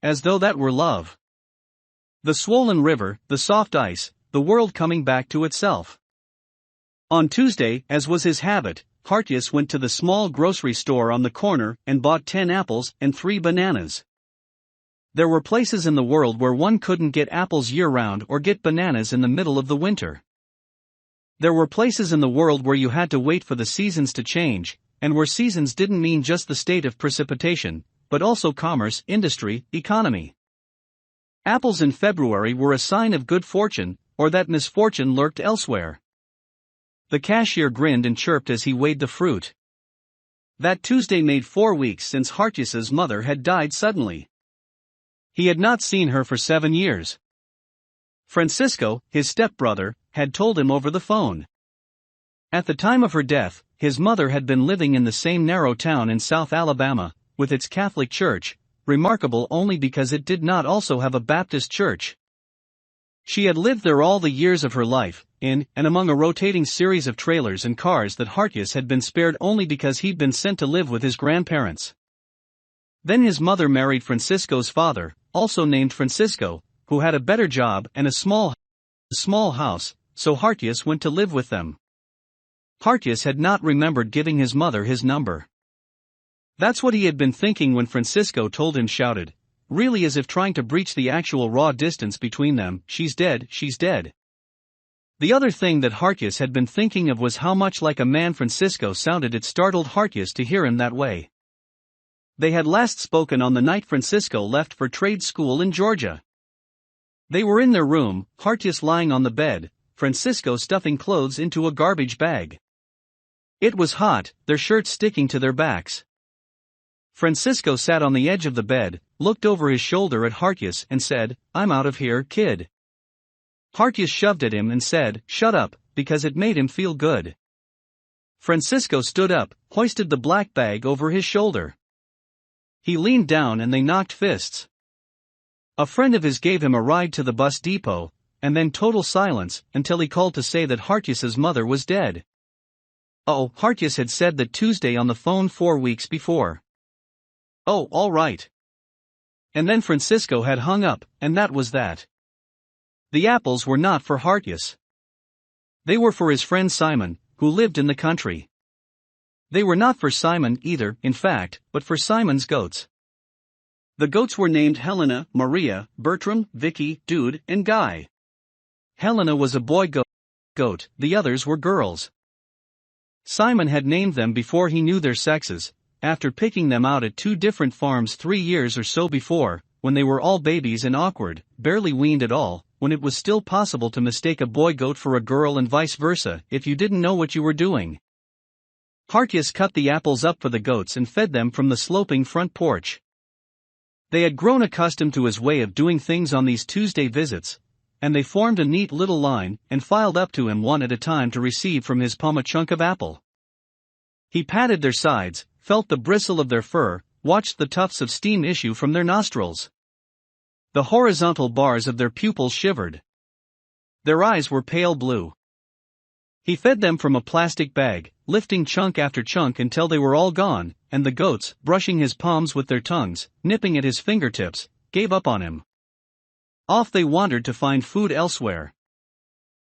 As though that were love. The swollen river, the soft ice, the world coming back to itself. On Tuesday, as was his habit, Hartius went to the small grocery store on the corner and bought 10 apples and 3 bananas. There were places in the world where one couldn't get apples year-round or get bananas in the middle of the winter. There were places in the world where you had to wait for the seasons to change, and where seasons didn't mean just the state of precipitation, but also commerce, industry, economy. Apples in February were a sign of good fortune, or that misfortune lurked elsewhere. The cashier grinned and chirped as he weighed the fruit. That Tuesday made 4 weeks since Hartius's mother had died suddenly. He had not seen her for 7 years. Francisco, his stepbrother, had told him over the phone. At the time of her death, his mother had been living in the same narrow town in South Alabama, with its Catholic church, remarkable only because it did not also have a Baptist church. She had lived there all the years of her life, in and among a rotating series of trailers and cars that Hartius had been spared only because he'd been sent to live with his grandparents. Then his mother married Francisco's father, also named Francisco, who had a better job and a small house, so Hartius went to live with them. Hartius had not remembered giving his mother his number. That's what he had been thinking when Francisco told him, shouted, really as if trying to breach the actual raw distance between them, she's dead, she's dead. The other thing that Hartius had been thinking of was how much like a man Francisco sounded. It startled Hartius to hear him that way. They had last spoken on the night Francisco left for trade school in Georgia. They were in their room, Hartius lying on the bed, Francisco stuffing clothes into a garbage bag. It was hot, their shirts sticking to their backs. Francisco sat on the edge of the bed, looked over his shoulder at Hartius and said, I'm out of here, kid. Hartius shoved at him and said, shut up, because it made him feel good. Francisco stood up, hoisted the black bag over his shoulder. He leaned down and they knocked fists. A friend of his gave him a ride to the bus depot, and then total silence, until he called to say that Hartius's mother was dead. Oh, Hartius had said that Tuesday on the phone 4 weeks before. Oh, all right. And then Francisco had hung up, and that was that. The apples were not for Hartius. They were for his friend Simon, who lived in the country. They were not for Simon either, in fact, but for Simon's goats. The goats were named Helena, Maria, Bertram, Vicky, Dude, and Guy. Helena was a boy goat, the others were girls. Simon had named them before he knew their sexes, after picking them out at 2 different farms 3 years or so before, when they were all babies and awkward, barely weaned at all, when it was still possible to mistake a boy goat for a girl and vice versa if you didn't know what you were doing. Hartius cut the apples up for the goats and fed them from the sloping front porch. They had grown accustomed to his way of doing things on these Tuesday visits, and they formed a neat little line and filed up to him one at a time to receive from his palm a chunk of apple. He patted their sides, felt the bristle of their fur, watched the tufts of steam issue from their nostrils. The horizontal bars of their pupils shivered. Their eyes were pale blue. He fed them from a plastic bag, lifting chunk after chunk until they were all gone, and the goats, brushing his palms with their tongues, nipping at his fingertips, gave up on him. Off they wandered to find food elsewhere.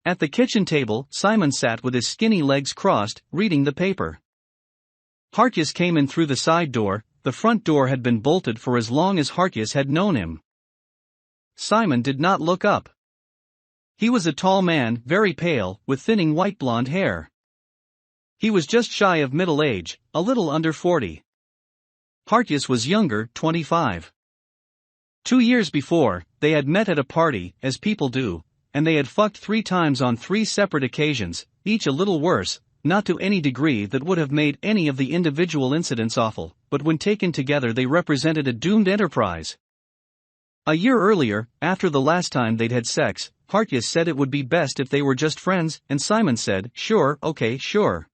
At the kitchen table, Simon sat with his skinny legs crossed, reading the paper. Hartius came in through the side door. The front door had been bolted for as long as Hartius had known him. Simon did not look up. He was a tall man, very pale, with thinning white blonde hair. He was just shy of middle age, a little under 40. Hartius was younger, 25. 2 years before, they had met at a party, as people do, and they had fucked 3 times on 3 separate occasions, each a little worse, not to any degree that would have made any of the individual incidents awful, but when taken together they represented a doomed enterprise. A year earlier, after the last time they'd had sex, Hartius said it would be best if they were just friends, and Simon said, sure, okay, sure.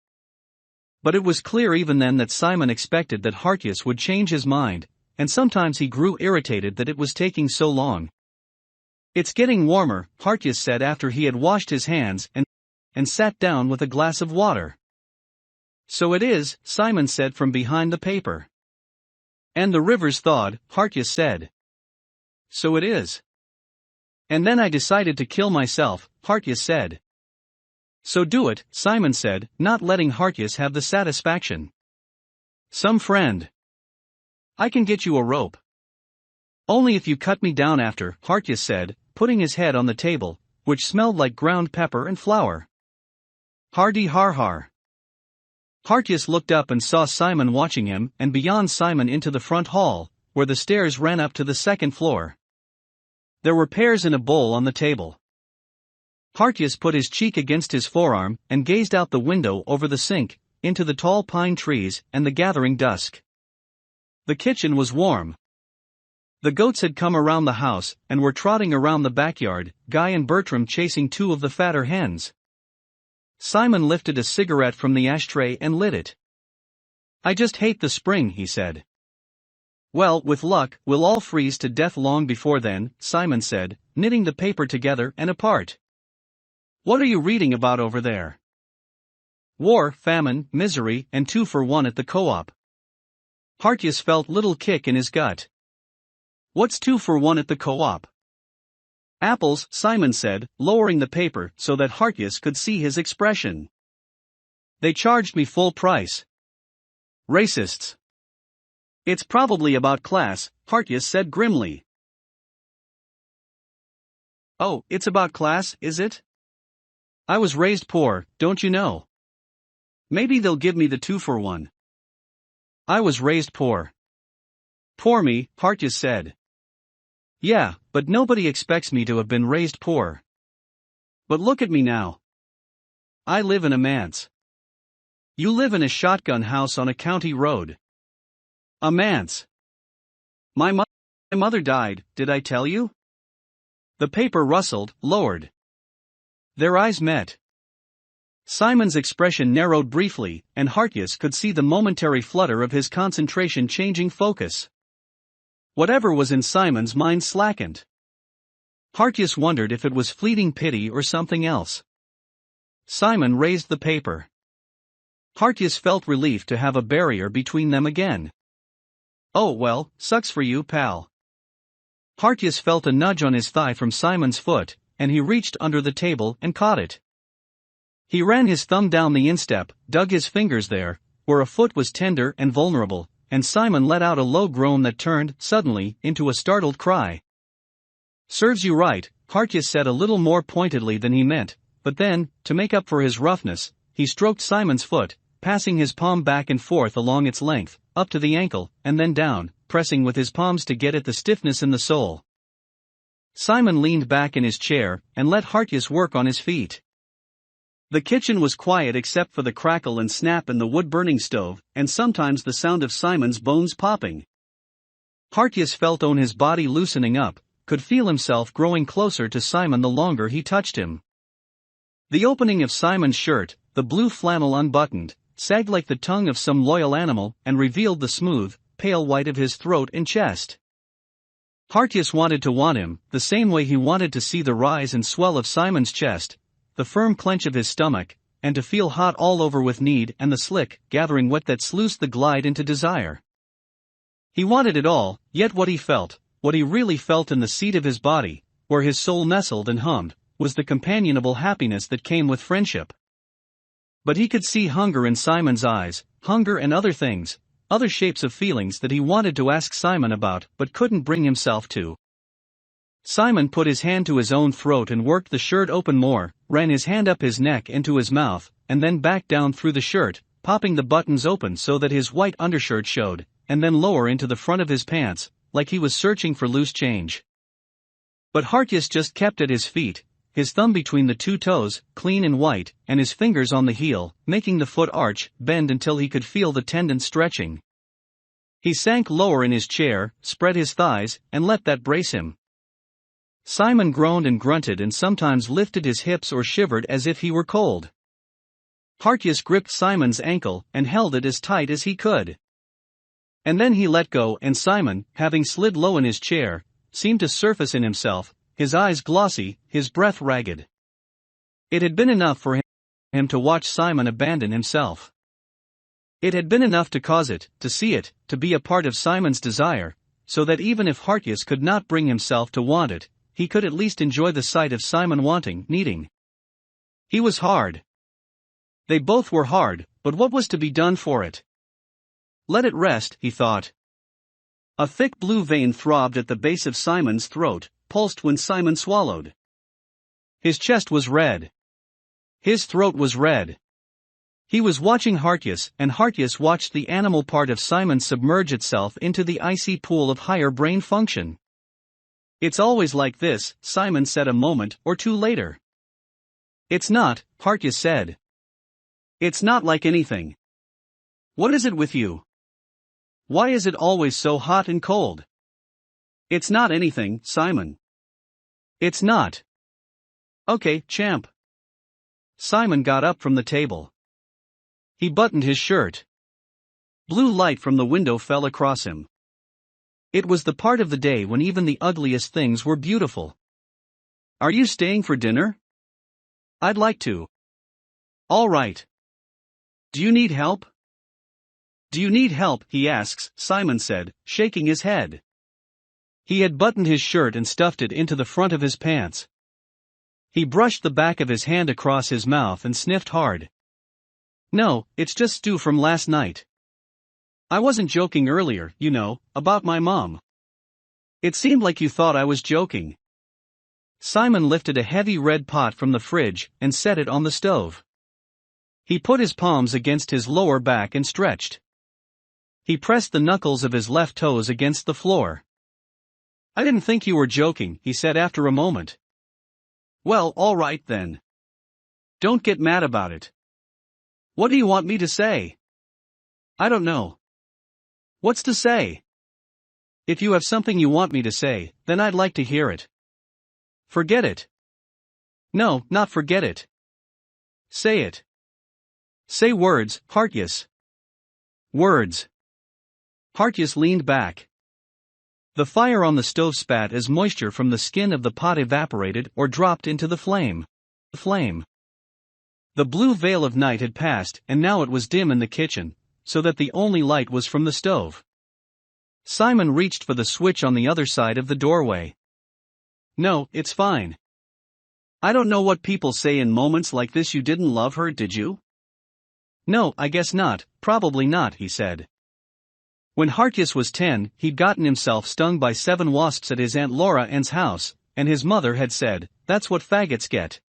But it was clear even then that Simon expected that Hartius would change his mind, and sometimes he grew irritated that it was taking so long. It's getting warmer, Hartius said after he had washed his hands and sat down with a glass of water. So it is, Simon said from behind the paper. And the river's thawed, Hartius said. So it is. And then I decided to kill myself, Hartius said. So do it, Simon said, not letting Hartius have the satisfaction. Some friend. I can get you a rope. Only if you cut me down after, Hartius said, putting his head on the table, which smelled like ground pepper and flour. Hardy har har. Hartius looked up and saw Simon watching him, and beyond Simon into the front hall, where the stairs ran up to the second floor. There were pears in a bowl on the table. Hartius put his cheek against his forearm and gazed out the window over the sink, into the tall pine trees and the gathering dusk. The kitchen was warm. The goats had come around the house and were trotting around the backyard, Guy and Bertram chasing two of the fatter hens. Simon lifted a cigarette from the ashtray and lit it. I just hate the spring, he said. Well, with luck, we'll all freeze to death long before then, Simon said, knitting the paper together and apart. What are you reading about over there? War, famine, misery, and 2 for 1 at the co-op. Hartius felt little kick in his gut. What's 2 for 1 at the co-op? Apples, Simon said, lowering the paper so that Hartius could see his expression. They charged me full price. Racists. It's probably about class, Hartius said grimly. Oh, it's about class, is it? I was raised poor, don't you know? Maybe they'll give me the 2 for 1. I was raised poor. Poor me, Hartius said. Yeah, but nobody expects me to have been raised poor. But look at me now. I live in a manse. You live in a shotgun house on a county road. A manse. My mother died, did I tell you? The paper rustled, lowered. Their eyes met. Simon's expression narrowed briefly, and Hartius could see the momentary flutter of his concentration changing focus. Whatever was in Simon's mind slackened. Hartius wondered if it was fleeting pity or something else. Simon raised the paper. Hartius felt relief to have a barrier between them again. Oh well, sucks for you, pal. Hartius felt a nudge on his thigh from Simon's foot, and he reached under the table and caught it. He ran his thumb down the instep, dug his fingers there, where a foot was tender and vulnerable, and Simon let out a low groan that turned, suddenly, into a startled cry. Serves you right, Hartius said a little more pointedly than he meant, but then, to make up for his roughness, he stroked Simon's foot, passing his palm back and forth along its length, up to the ankle, and then down, pressing with his palms to get at the stiffness in the sole. Simon leaned back in his chair, and let Hartius work on his feet. The kitchen was quiet except for the crackle and snap in the wood-burning stove, and sometimes the sound of Simon's bones popping. Hartius felt his body loosening up, could feel himself growing closer to Simon the longer he touched him. The opening of Simon's shirt, the blue flannel unbuttoned, sagged like the tongue of some loyal animal and revealed the smooth, pale white of his throat and chest. Hartius wanted to want him, the same way he wanted to see the rise and swell of Simon's chest, the firm clench of his stomach, and to feel hot all over with need and the slick, gathering wet that sluiced the glide into desire. He wanted it all, yet what he really felt in the seat of his body, where his soul nestled and hummed, was the companionable happiness that came with friendship. But he could see hunger in Simon's eyes, hunger and other things, other shapes of feelings that he wanted to ask Simon about but couldn't bring himself to. Simon put his hand to his own throat and worked the shirt open more, ran his hand up his neck into his mouth, and then back down through the shirt, popping the buttons open so that his white undershirt showed, and then lower into the front of his pants, like he was searching for loose change. But Hartius just kept at his feet, his thumb between the 2 toes, clean and white, and his fingers on the heel, making the foot arch, bend until he could feel the tendon stretching. He sank lower in his chair, spread his thighs, and let that brace him. Simon groaned and grunted and sometimes lifted his hips or shivered as if he were cold. Hartius gripped Simon's ankle and held it as tight as he could. And then he let go, and Simon, having slid low in his chair, seemed to surface in himself, his eyes glossy, his breath ragged. It had been enough for him to watch Simon abandon himself. It had been enough to cause it, to see it, to be a part of Simon's desire, so that even if Hartius could not bring himself to want it, he could at least enjoy the sight of Simon needing. He was hard. They both were hard, but what was to be done for it? Let it rest, he thought. A thick blue vein throbbed at the base of Simon's throat, pulsed when Simon swallowed. His chest was red. His throat was red. He was watching Hartius, and Hartius watched the animal part of Simon submerge itself into the icy pool of higher brain function. It's always like this, Simon said a moment or two later. It's not, Hartius said. It's not like anything. What is it with you? Why is it always so hot and cold? It's not anything, Simon. It's not. Okay, champ. Simon got up from the table. He buttoned his shirt. Blue light from the window fell across him. It was the part of the day when even the ugliest things were beautiful. Are you staying for dinner? I'd like to. All right. Do you need help? Do you need help, he asks, Simon said, shaking his head. He had buttoned his shirt and stuffed it into the front of his pants. He brushed the back of his hand across his mouth and sniffed hard. No, it's just stew from last night. I wasn't joking earlier, you know, about my mom. It seemed like you thought I was joking. Simon lifted a heavy red pot from the fridge and set it on the stove. He put his palms against his lower back and stretched. He pressed the knuckles of his left toes against the floor. I didn't think you were joking, he said after a moment. Well, all right then. Don't get mad about it. What do you want me to say? I don't know. What's to say? If you have something you want me to say, then I'd like to hear it. Forget it. No, not forget it. Say it. Say words, Hartius. Words. Hartius leaned back. The fire on the stove spat as moisture from the skin of the pot evaporated or dropped into the flame. The blue veil of night had passed, and now it was dim in the kitchen, so that the only light was from the stove. Simon reached for the switch on the other side of the doorway. No, it's fine. I don't know what people say in moments like this. You didn't love her, did you? No, I guess not, probably not, he said. When Hartius was 10, he'd gotten himself stung by 7 wasps at his Aunt Laura Ann's house, and his mother had said, "That's what faggots get."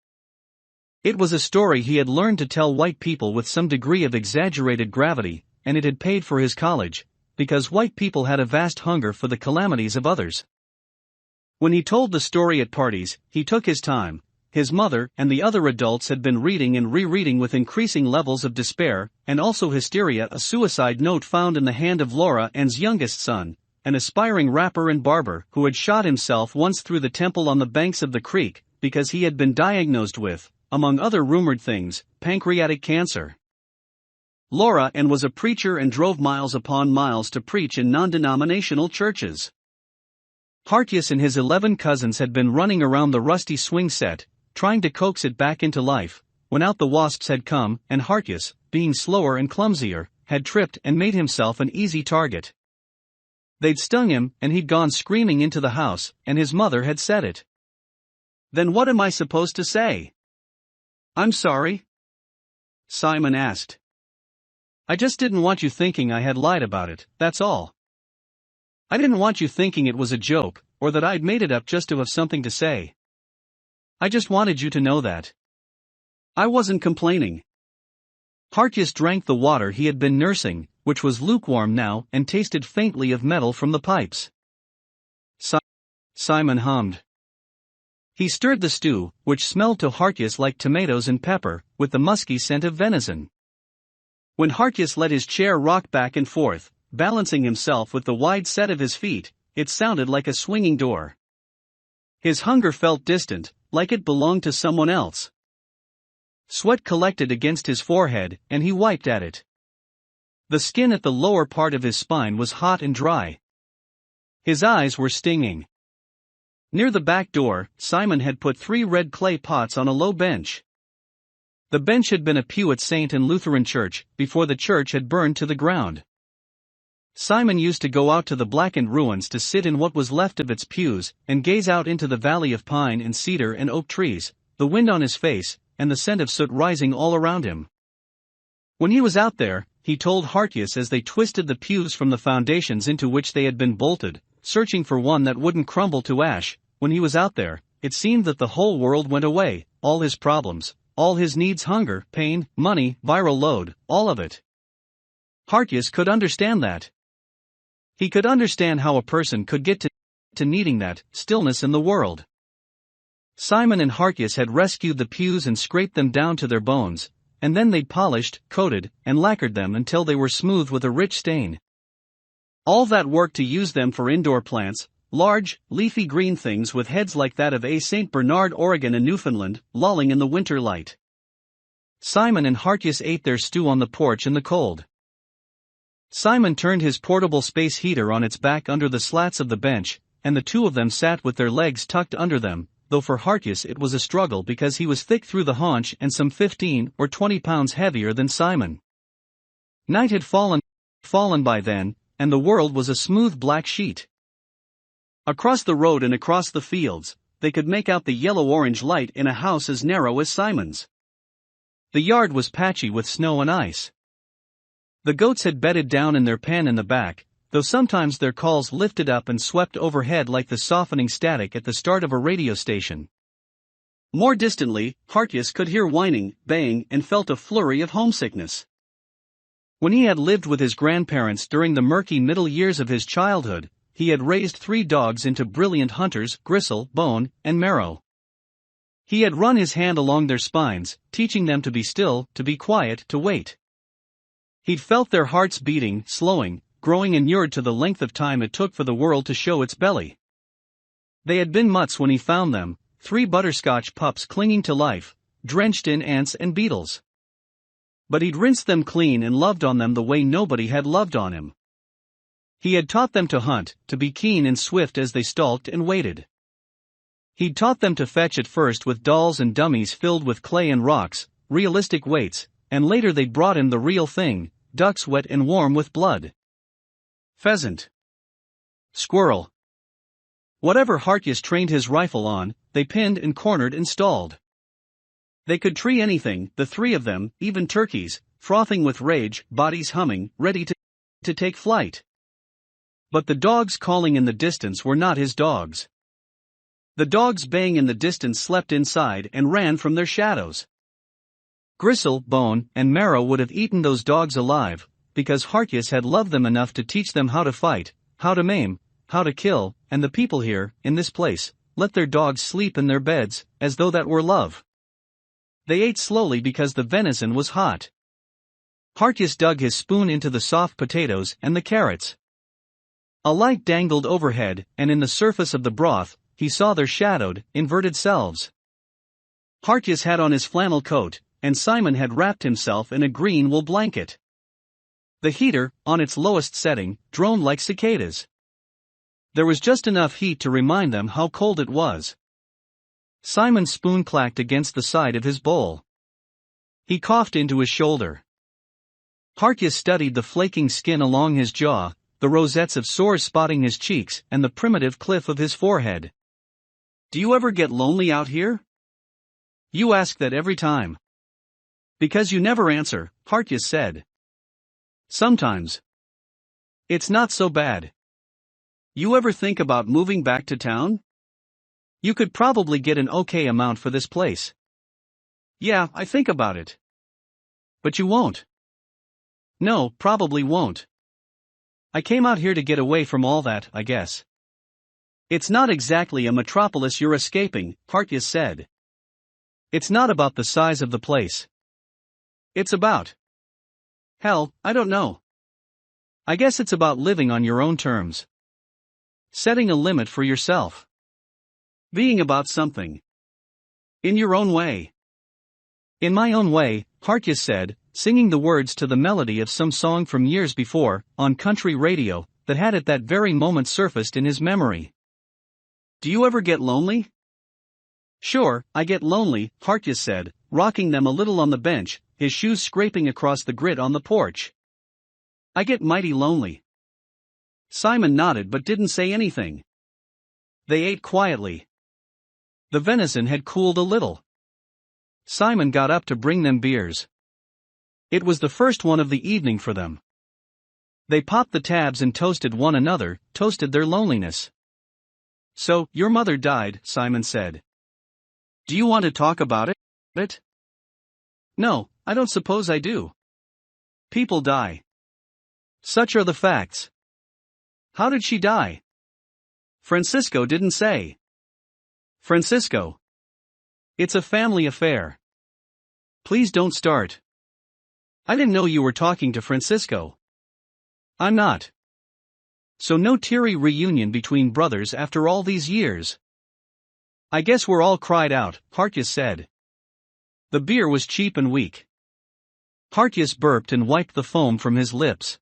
It was a story he had learned to tell white people with some degree of exaggerated gravity, and it had paid for his college, because white people had a vast hunger for the calamities of others. When he told the story at parties, he took his time. His mother and the other adults had been reading and rereading with increasing levels of despair, and also hysteria, a suicide note found in the hand of Laura Ann's youngest son, an aspiring rapper and barber who had shot himself once through the temple on the banks of the creek, because he had been diagnosed with, among other rumored things, pancreatic cancer. Laura Ann was a preacher and drove miles upon miles to preach in non-denominational churches. Hartius and his 11 cousins had been running around the rusty swing set, trying to coax it back into life, when out the wasps had come, and Hartius, being slower and clumsier, had tripped and made himself an easy target. They'd stung him, and he'd gone screaming into the house, and his mother had said it. Then what am I supposed to say? I'm sorry? Simon asked. I just didn't want you thinking I had lied about it, that's all. I didn't want you thinking it was a joke, or that I'd made it up just to have something to say. I just wanted you to know that. I wasn't complaining. Hartius drank the water he had been nursing, which was lukewarm now and tasted faintly of metal from the pipes. Simon hummed. He stirred the stew, which smelled to Hartius like tomatoes and pepper, with the musky scent of venison. When Hartius let his chair rock back and forth, balancing himself with the wide set of his feet, it sounded like a swinging door. His hunger felt distant, like it belonged to someone else. Sweat collected against his forehead, and he wiped at it. The skin at the lower part of his spine was hot and dry. His eyes were stinging. Near the back door, Simon had put 3 red clay pots on a low bench. The bench had been a pew at St. and Lutheran Church, before the church had burned to the ground. Simon used to go out to the blackened ruins to sit in what was left of its pews, and gaze out into the valley of pine and cedar and oak trees, the wind on his face, and the scent of soot rising all around him. When he was out there, he told Hartius as they twisted the pews from the foundations into which they had been bolted, searching for one that wouldn't crumble to ash, when he was out there, it seemed that the whole world went away, all his problems, all his needs, hunger, pain, money, viral load, all of it. Hartius could understand that. He could understand how a person could get to needing that stillness in the world. Simon and Hartius had rescued the pews and scraped them down to their bones, and then they'd polished, coated, and lacquered them until they were smooth with a rich stain. All that work to use them for indoor plants, large, leafy green things with heads like that of a St. Bernard, Oregon and Newfoundland, lolling in the winter light. Simon and Hartius ate their stew on the porch in the cold. Simon turned his portable space heater on its back under the slats of the bench, and the two of them sat with their legs tucked under them, though for Hartius it was a struggle because he was thick through the haunch and some 15 or 20 pounds heavier than Simon. Night had fallen by then, and the world was a smooth black sheet. Across the road and across the fields, they could make out the yellow-orange light in a house as narrow as Simon's. The yard was patchy with snow and ice. The goats had bedded down in their pen in the back, though sometimes their calls lifted up and swept overhead like the softening static at the start of a radio station. More distantly, Hartius could hear whining, baying, and felt a flurry of homesickness. When he had lived with his grandparents during the murky middle years of his childhood, he had raised 3 dogs into brilliant hunters, Gristle, Bone, and Marrow. He had run his hand along their spines, teaching them to be still, to be quiet, to wait. He'd felt their hearts beating, slowing, growing inured to the length of time it took for the world to show its belly. They had been mutts when he found them, 3 butterscotch pups clinging to life, drenched in ants and beetles. But he'd rinsed them clean and loved on them the way nobody had loved on him. He had taught them to hunt, to be keen and swift as they stalked and waited. He'd taught them to fetch at first with dolls and dummies filled with clay and rocks, realistic weights, and later they'd brought him the real thing, ducks wet and warm with blood. Pheasant. Squirrel. Whatever Hartius trained his rifle on, they pinned and cornered and stalled. They could tree anything, the 3 of them, even turkeys, frothing with rage, bodies humming, ready to take flight. But the dogs calling in the distance were not his dogs. The dogs baying in the distance slept inside and ran from their shadows. Gristle, Bone, and Marrow would have eaten those dogs alive, because Hartius had loved them enough to teach them how to fight, how to maim, how to kill, and the people here, in this place, let their dogs sleep in their beds, as though that were love. They ate slowly because the venison was hot. Hartius dug his spoon into the soft potatoes and the carrots. A light dangled overhead, and in the surface of the broth, he saw their shadowed, inverted selves. Hartius had on his flannel coat, and Simon had wrapped himself in a green wool blanket. The heater, on its lowest setting, droned like cicadas. There was just enough heat to remind them how cold it was. Simon's spoon clacked against the side of his bowl. He coughed into his shoulder. Hartius studied the flaking skin along his jaw, the rosettes of sores spotting his cheeks, and the primitive cliff of his forehead. "Do you ever get lonely out here?" "You ask that every time." "Because you never answer," Hartius said. "Sometimes. It's not so bad. You ever think about moving back to town? You could probably get an okay amount for this place." "Yeah, I think about it." "But you won't." "No, probably won't. I came out here to get away from all that, I guess." "It's not exactly a metropolis you're escaping," Hartius said. "It's not about the size of the place. It's about... hell, I don't know. I guess it's about living on your own terms. Setting a limit for yourself. Being about something. In your own way." "In my own way," Hartius said, singing the words to the melody of some song from years before, on country radio, that had at that very moment surfaced in his memory. "Do you ever get lonely?" "Sure, I get lonely," Hartius said, rocking them a little on the bench, his shoes scraping across the grit on the porch. "I get mighty lonely. Simon nodded but didn't say anything. They ate quietly. The venison had cooled a little. Simon got up to bring them beers. It was the first one of the evening for them. They popped the tabs and toasted one another, toasted their loneliness. "So, your mother died," Simon said. "Do you want to talk about it?" "No, I don't suppose I do. People die. Such are the facts." "How did she die?" "Francisco didn't say." "Francisco. It's a family affair." "Please don't start. I didn't know you were talking to Francisco." "I'm not." "So no teary reunion between brothers after all these years?" "I guess we're all cried out," Hartius said. The beer was cheap and weak. Hartius burped and wiped the foam from his lips.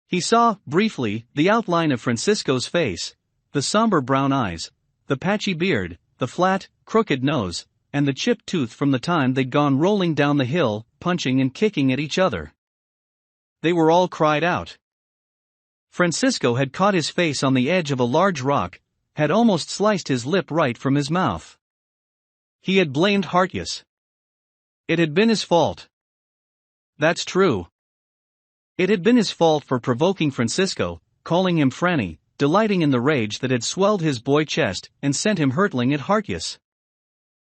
He saw, briefly, the outline of Francisco's face, the somber brown eyes, the patchy beard, the flat, crooked nose, and the chipped tooth from the time they'd gone rolling down the hill, punching and kicking at each other. They were all cried out. Francisco had caught his face on the edge of a large rock, had almost sliced his lip right from his mouth. He had blamed Hartius. It had been his fault. That's true. It had been his fault for provoking Francisco, calling him Franny, delighting in the rage that had swelled his boy chest and sent him hurtling at Hartius.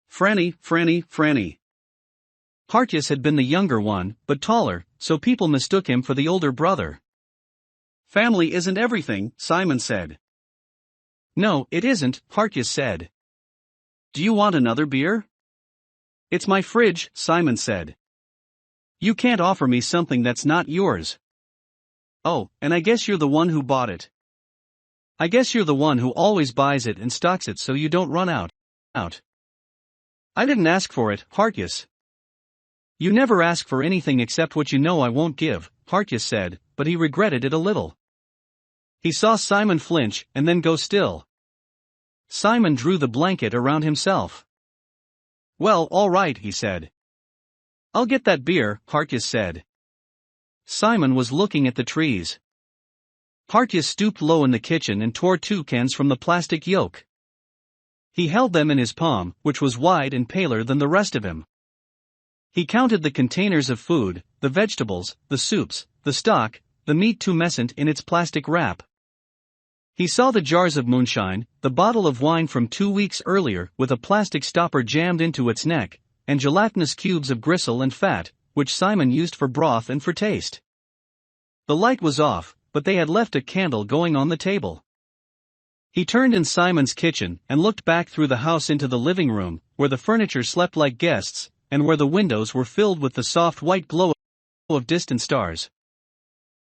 Franny, Franny, Franny. Hartius had been the younger one, but taller, so people mistook him for the older brother. "Family isn't everything," Simon said. "No, it isn't," Hartius said. "Do you want another beer?" "It's my fridge," Simon said. "You can't offer me something that's not yours." "Oh, and I guess you're the one who bought it." "I guess you're the one who always buys it and stocks it so you don't run out." "I didn't ask for it, Hartius." "You never ask for anything except what you know I won't give," Hartius said, but he regretted it a little. He saw Simon flinch and then go still. Simon drew the blanket around himself. "Well, all right," he said. "I'll get that beer," Hartius said. Simon was looking at the trees. Hartius stooped low in the kitchen and tore 2 cans from the plastic yoke. He held them in his palm, which was wide and paler than the rest of him. He counted the containers of food, the vegetables, the soups, the stock, the meat tumescent in its plastic wrap. He saw the jars of moonshine, the bottle of wine from 2 weeks earlier with a plastic stopper jammed into its neck, and gelatinous cubes of gristle and fat, which Simon used for broth and for taste. The light was off, but they had left a candle going on the table. He turned in Simon's kitchen and looked back through the house into the living room, where the furniture slept like guests, and where the windows were filled with the soft white glow of distant stars.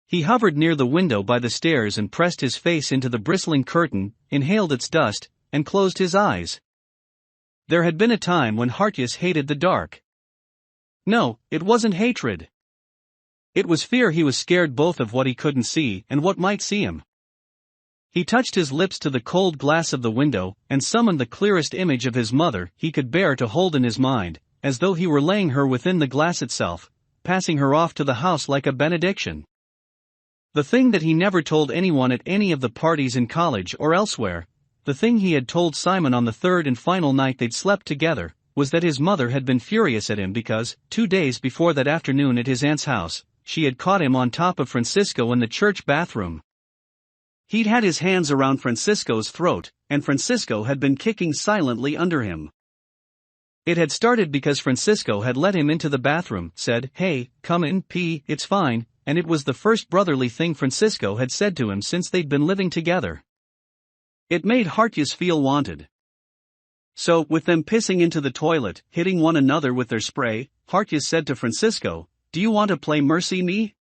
He hovered near the window by the stairs and pressed his face into the bristling curtain, inhaled its dust, and closed his eyes. There had been a time when Hartius hated the dark. No, it wasn't hatred. It was fear. He was scared both of what he couldn't see and what might see him. He touched his lips to the cold glass of the window and summoned the clearest image of his mother he could bear to hold in his mind, as though he were laying her within the glass itself, passing her off to the house like a benediction. The thing that he never told anyone at any of the parties in college or elsewhere, the thing he had told Simon on the 3rd and final night they'd slept together, was that his mother had been furious at him because, 2 days before that afternoon at his aunt's house, she had caught him on top of Francisco in the church bathroom. He'd had his hands around Francisco's throat, and Francisco had been kicking silently under him. It had started because Francisco had let him into the bathroom, said, "Hey, come in, pee, it's fine," and it was the first brotherly thing Francisco had said to him since they'd been living together. It made Hartius feel wanted. So, with them pissing into the toilet, hitting one another with their spray, Hartius said to Francisco, "Do you want to play Mercy Me?"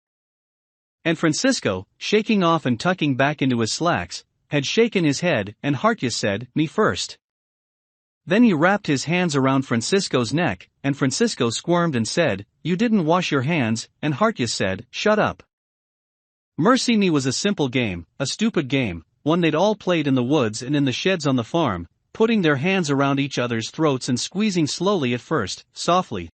And Francisco, shaking off and tucking back into his slacks, had shaken his head, and Hartius said, "Me first." Then he wrapped his hands around Francisco's neck, and Francisco squirmed and said, "You didn't wash your hands," and Hartius said, "Shut up." Mercy Me was a simple game, a stupid game, one they'd all played in the woods and in the sheds on the farm, putting their hands around each other's throats and squeezing slowly at first, softly,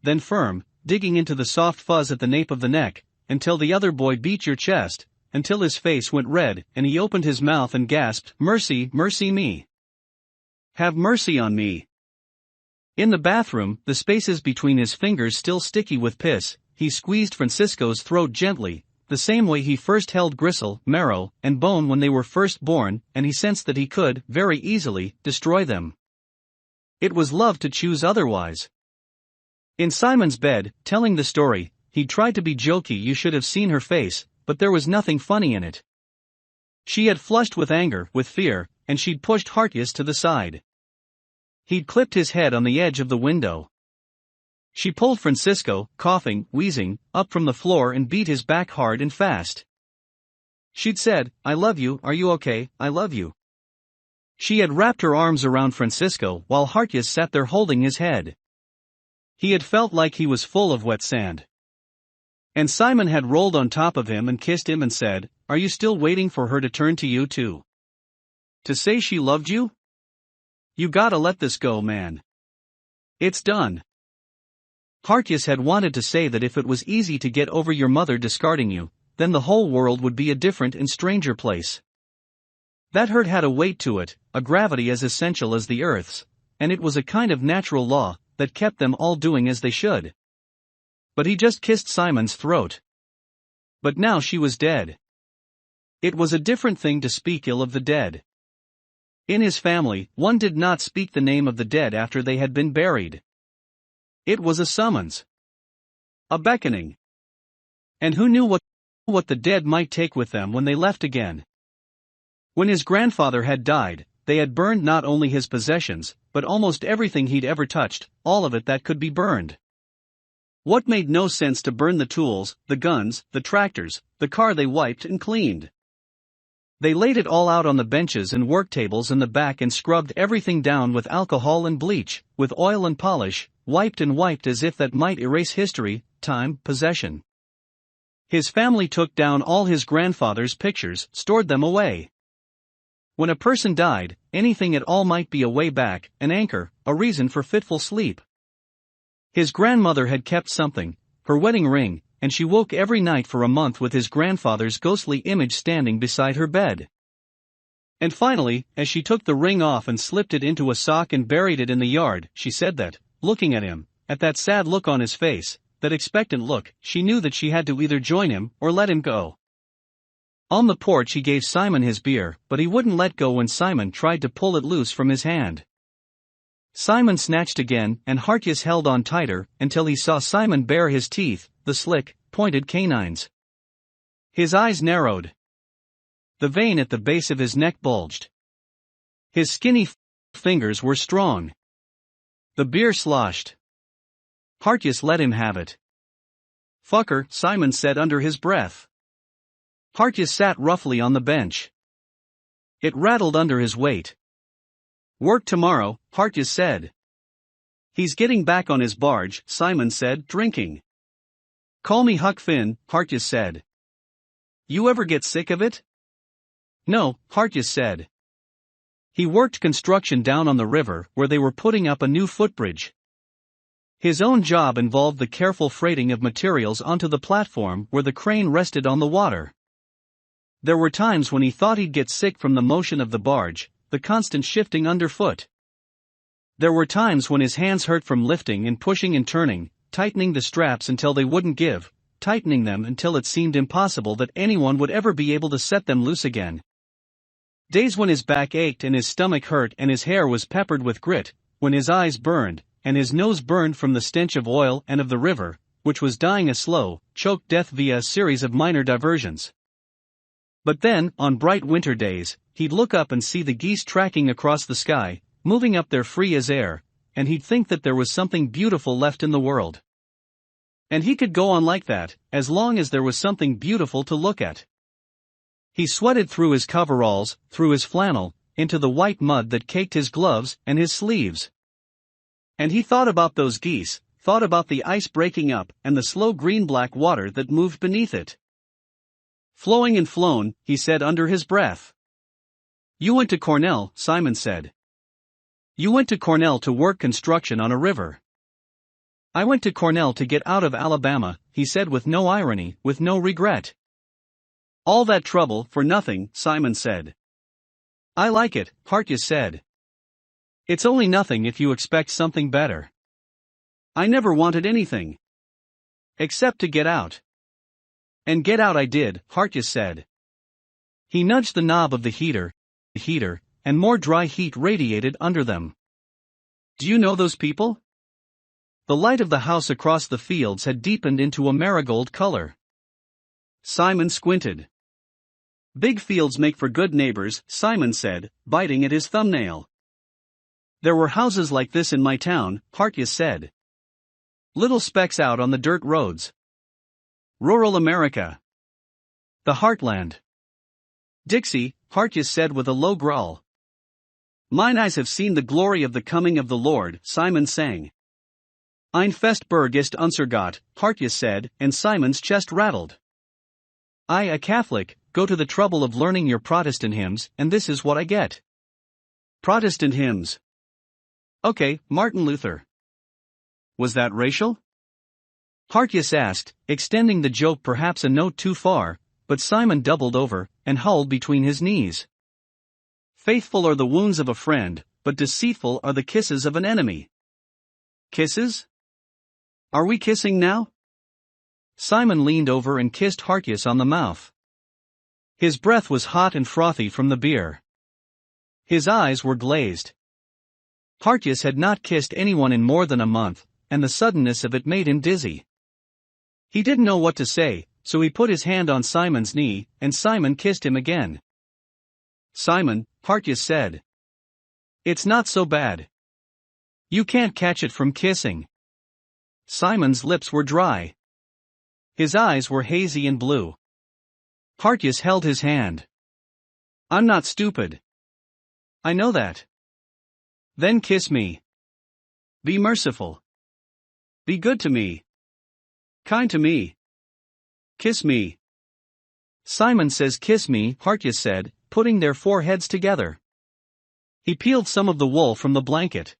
then firm, digging into the soft fuzz at the nape of the neck, until the other boy beat your chest, until his face went red, and he opened his mouth and gasped, "Mercy, mercy me. Have mercy on me." In the bathroom, the spaces between his fingers still sticky with piss, he squeezed Francisco's throat gently, the same way he first held gristle, marrow, and bone when they were first born, and he sensed that he could, very easily, destroy them. It was love to choose otherwise. In Simon's bed, telling the story, he tried to be jokey. You should have seen her face, but there was nothing funny in it. She had flushed with anger, with fear, and she'd pushed Hartius to the side. He'd clipped his head on the edge of the window. She pulled Francisco, coughing, wheezing, up from the floor and beat his back hard and fast. She'd said, "I love you, are you okay, I love you." She had wrapped her arms around Francisco while Hartius sat there holding his head. He had felt like he was full of wet sand. And Simon had rolled on top of him and kissed him and said, "Are you still waiting for her to turn to you too? To say she loved you? You gotta let this go, man. It's done." Hartius had wanted to say that if it was easy to get over your mother discarding you, then the whole world would be a different and stranger place. That hurt had a weight to it, a gravity as essential as the Earth's, and it was a kind of natural law that kept them all doing as they should. But he just kissed Simon's throat. But now she was dead. It was a different thing to speak ill of the dead. In his family, one did not speak the name of the dead after they had been buried. It was a summons. A beckoning. And who knew what the dead might take with them when they left again? When his grandfather had died, they had burned not only his possessions, but almost everything he'd ever touched, all of it that could be burned. What made no sense to burn the tools, the guns, the tractors, the car they wiped and cleaned. They laid it all out on the benches and work tables in the back and scrubbed everything down with alcohol and bleach, with oil and polish, wiped and wiped as if that might erase history, time, possession. His family took down all his grandfather's pictures, stored them away. When a person died, anything at all might be a way back, an anchor, a reason for fitful sleep. His grandmother had kept something, her wedding ring, and she woke every night for a month with his grandfather's ghostly image standing beside her bed. And finally, as she took the ring off and slipped it into a sock and buried it in the yard, she said that, looking at him, at that sad look on his face, that expectant look, she knew that she had to either join him or let him go. On the porch he gave Simon his beer, but he wouldn't let go when Simon tried to pull it loose from his hand. Simon snatched again, and Hartius held on tighter, until he saw Simon bare his teeth, the slick, pointed canines. His eyes narrowed. The vein at the base of his neck bulged. His skinny fingers were strong. The beer sloshed. Hartius let him have it. "Fucker," Simon said under his breath. Hartius sat roughly on the bench. It rattled under his weight. "Work tomorrow," Hartius said. "He's getting back on his barge," Simon said, drinking. "Call me Huck Finn," Hartius said. "You ever get sick of it?" "No," Hartius said. He worked construction down on the river where they were putting up a new footbridge. His own job involved the careful freighting of materials onto the platform where the crane rested on the water. There were times when he thought he'd get sick from the motion of the barge, the constant shifting underfoot. There were times when his hands hurt from lifting and pushing and turning, tightening the straps until they wouldn't give, tightening them until it seemed impossible that anyone would ever be able to set them loose again. Days when his back ached and his stomach hurt and his hair was peppered with grit, when his eyes burned, and his nose burned from the stench of oil and of the river, which was dying a slow, choked death via a series of minor diversions. But then, on bright winter days, he'd look up and see the geese tracking across the sky, moving up there free as air, and he'd think that there was something beautiful left in the world. And he could go on like that, as long as there was something beautiful to look at. He sweated through his coveralls, through his flannel, into the white mud that caked his gloves and his sleeves. And he thought about those geese, thought about the ice breaking up and the slow green-black water that moved beneath it. "Flowing and flown," he said under his breath. "You went to Cornell," Simon said. "You went to Cornell to work construction on a river." "I went to Cornell to get out of Alabama," he said with no irony, with no regret. All that trouble for nothing, Simon said. I like it, Hartjes said. It's only nothing if you expect something better. I never wanted anything. Except to get out. And get out I did, Hartjes said. He nudged the knob of the heater, and more dry heat radiated under them. Do you know those people? The light of the house across the fields had deepened into a marigold color. Simon squinted. Big fields make for good neighbors, Simon said, biting at his thumbnail. There were houses like this in my town, Hartjes said. Little specks out on the dirt roads. Rural America. The heartland. Dixie, Hartjes said with a low growl. Mine eyes have seen the glory of the coming of the Lord, Simon sang. Ein fest Berg ist unser Gott, Hartjes said, and Simon's chest rattled. I, a Catholic, go to the trouble of learning your Protestant hymns, and this is what I get. Protestant hymns. Okay, Martin Luther. Was that racial? Hartjes asked, extending the joke perhaps a note too far, but Simon doubled over, and huddled between his knees. Faithful are the wounds of a friend, but deceitful are the kisses of an enemy. Kisses? Are we kissing now? Simon leaned over and kissed Hartjes on the mouth. His breath was hot and frothy from the beer. His eyes were glazed. Hartjes had not kissed anyone in more than a month, and the suddenness of it made him dizzy. He didn't know what to say, so he put his hand on Simon's knee, and Simon kissed him again. Simon, Hartjes said. It's not so bad. You can't catch it from kissing. Simon's lips were dry. His eyes were hazy and blue. Hartjes held his hand. I'm not stupid. I know that. Then kiss me. Be merciful. Be good to me. Kind to me. Kiss me. Simon says kiss me, Hartjes said, putting their foreheads together. He peeled some of the wool from the blanket.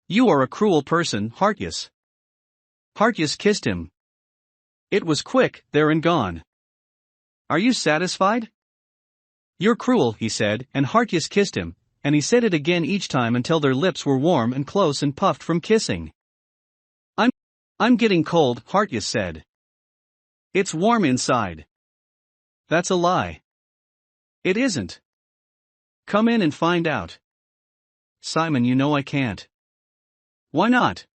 You are a cruel person, Hartjes. Hartjes kissed him. It was quick, there and gone. Are you satisfied? You're cruel, he said, and Hartjes kissed him, and he said it again each time until their lips were warm and close and puffed from kissing. I'm getting cold, Hartjes said. It's warm inside. That's a lie. It isn't. Come in and find out. Simon, you know I can't. Why not?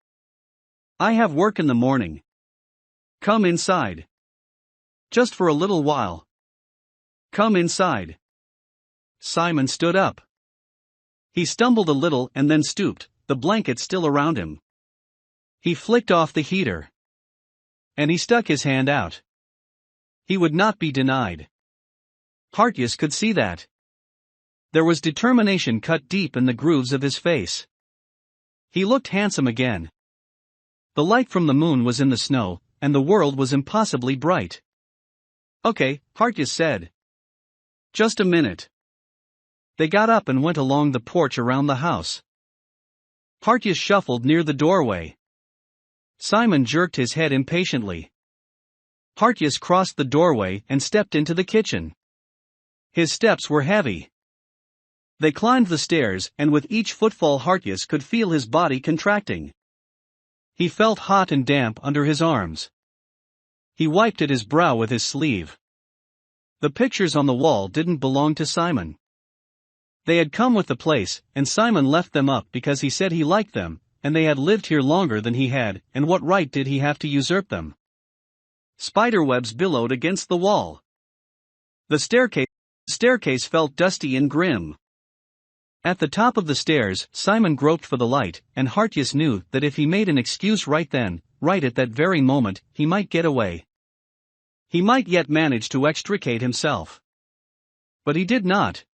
I have work in the morning. Come inside. Just for a little while. Come inside. Simon stood up. He stumbled a little and then stooped, the blanket still around him. He flicked off the heater. And he stuck his hand out. He would not be denied. Hartjes could see that. There was determination cut deep in the grooves of his face. He looked handsome again. The light from the moon was in the snow, and the world was impossibly bright. Okay, Hartjes said. Just a minute. They got up and went along the porch around the house. Hartjes shuffled near the doorway. Simon jerked his head impatiently. Hartjes crossed the doorway and stepped into the kitchen. His steps were heavy. They climbed the stairs, and with each footfall Hartjes could feel his body contracting. He felt hot and damp under his arms. He wiped at his brow with his sleeve. The pictures on the wall didn't belong to Simon. They had come with the place, and Simon left them up because he said he liked them, and they had lived here longer than he had, and what right did he have to usurp them? Spiderwebs billowed against the wall. The staircase felt dusty and grim. At the top of the stairs, Simon groped for the light, and Hartjes knew that if he made an excuse right then, right at that very moment, he might get away. He might yet manage to extricate himself. But he did not.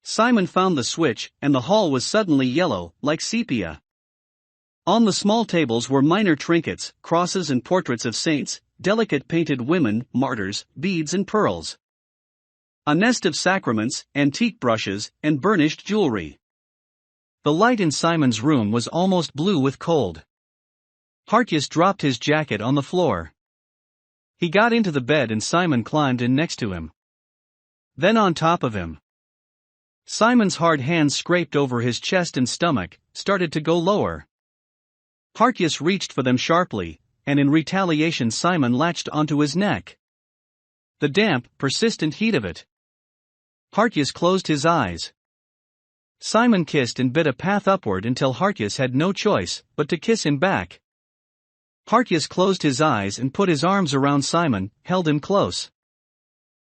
Simon found the switch, and the hall was suddenly yellow, like sepia. On the small tables were minor trinkets, crosses and portraits of saints, delicate painted women, martyrs, beads and pearls. A nest of sacraments, antique brushes, and burnished jewelry. The light in Simon's room was almost blue with cold. Hartjes dropped his jacket on the floor. He got into the bed and Simon climbed in next to him. Then on top of him. Simon's hard hands scraped over his chest and stomach, started to go lower. Hartius reached for them sharply, and in retaliation Simon latched onto his neck. The damp, persistent heat of it. Hartius closed his eyes. Simon kissed and bit a path upward until Hartius had no choice but to kiss him back. Hartius closed his eyes and put his arms around Simon, held him close.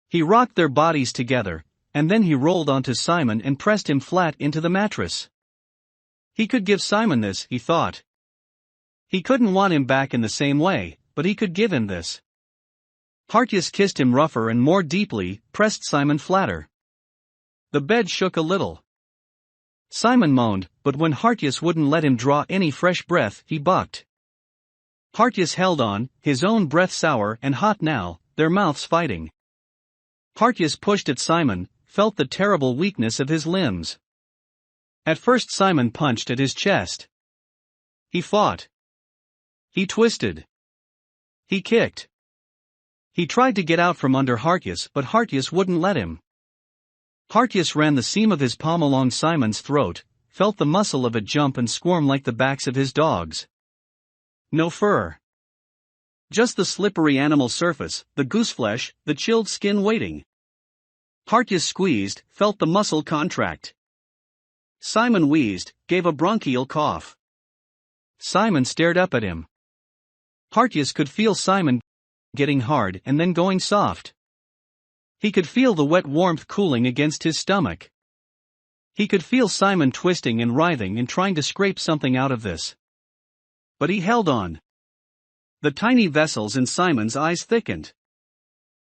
He rocked their bodies together, and then he rolled onto Simon and pressed him flat into the mattress. He could give Simon this, he thought. He couldn't want him back in the same way, but he could give him this. Hartius kissed him rougher and more deeply, pressed Simon flatter. The bed shook a little. Simon moaned, but when Hartius wouldn't let him draw any fresh breath, he bucked. Hartius held on, his own breath sour and hot now, their mouths fighting. Hartius pushed at Simon, felt the terrible weakness of his limbs. At first Simon punched at his chest. He fought. He twisted. He kicked. He tried to get out from under Hartius, but Hartius wouldn't let him. Hartius ran the seam of his palm along Simon's throat, felt the muscle of it jump and squirm like the backs of his dogs. No fur. Just the slippery animal surface, the gooseflesh, the chilled skin waiting. Hartius squeezed, felt the muscle contract. Simon wheezed, gave a bronchial cough. Simon stared up at him. Hartius could feel Simon getting hard and then going soft. He could feel the wet warmth cooling against his stomach. He could feel Simon twisting and writhing and trying to scrape something out of this. But he held on. The tiny vessels in Simon's eyes thickened.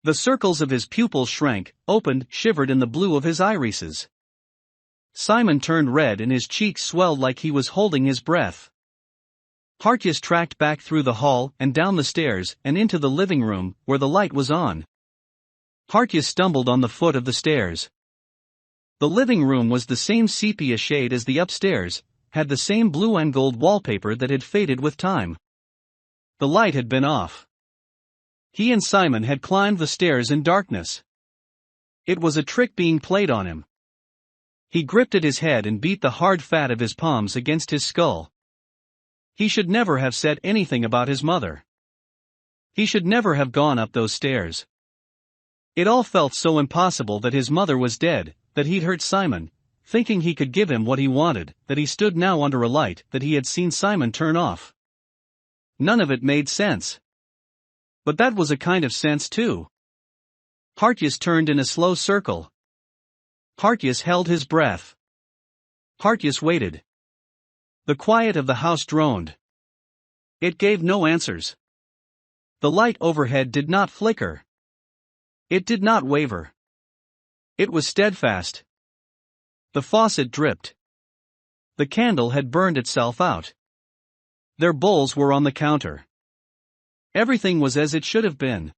The circles of his pupils shrank, opened, shivered in the blue of his irises. Simon turned red and his cheeks swelled like he was holding his breath. Hartius tracked back through the hall and down the stairs and into the living room, where the light was on. Hartius stumbled on the foot of the stairs. The living room was the same sepia shade as the upstairs, had the same blue and gold wallpaper that had faded with time. The light had been off. He and Simon had climbed the stairs in darkness. It was a trick being played on him. He gripped at his head and beat the hard fat of his palms against his skull. He should never have said anything about his mother. He should never have gone up those stairs. It all felt so impossible that his mother was dead, that he'd hurt Simon, thinking he could give him what he wanted, that he stood now under a light that he had seen Simon turn off. None of it made sense. But that was a kind of sense too. Hartius turned in a slow circle. Hartius held his breath. Hartius waited. The quiet of the house droned. It gave no answers. The light overhead did not flicker. It did not waver. It was steadfast. The faucet dripped. The candle had burned itself out. Their bowls were on the counter. Everything was as it should have been.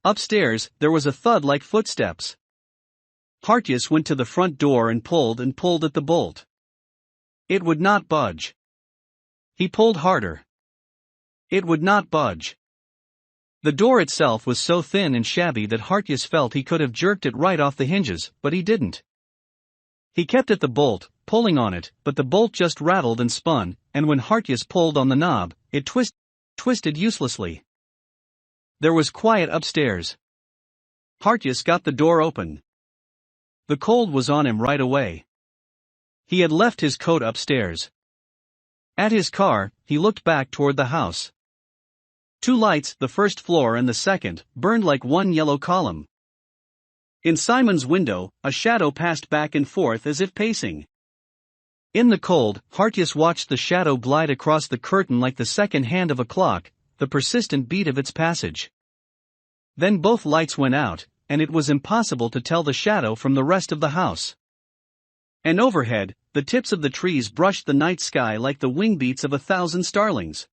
Upstairs, there was a thud like footsteps. Hartius went to the front door and pulled at the bolt. It would not budge. He pulled harder. It would not budge. The door itself was so thin and shabby that Hartius felt he could have jerked it right off the hinges, but he didn't. He kept at the bolt, pulling on it, but the bolt just rattled and spun, and when Hartius pulled on the knob, it twisted uselessly. There was quiet upstairs. Hartius got the door open. The cold was on him right away. He had left his coat upstairs. At his car, he looked back toward the house. 2 lights, the first floor and the second, burned like one yellow column. In Simon's window, a shadow passed back and forth as if pacing. In the cold, Hartius watched the shadow glide across the curtain like the second hand of a clock, the persistent beat of its passage. Then both lights went out, and it was impossible to tell the shadow from the rest of the house. And overhead, the tips of the trees brushed the night sky like the wing beats of 1,000 starlings.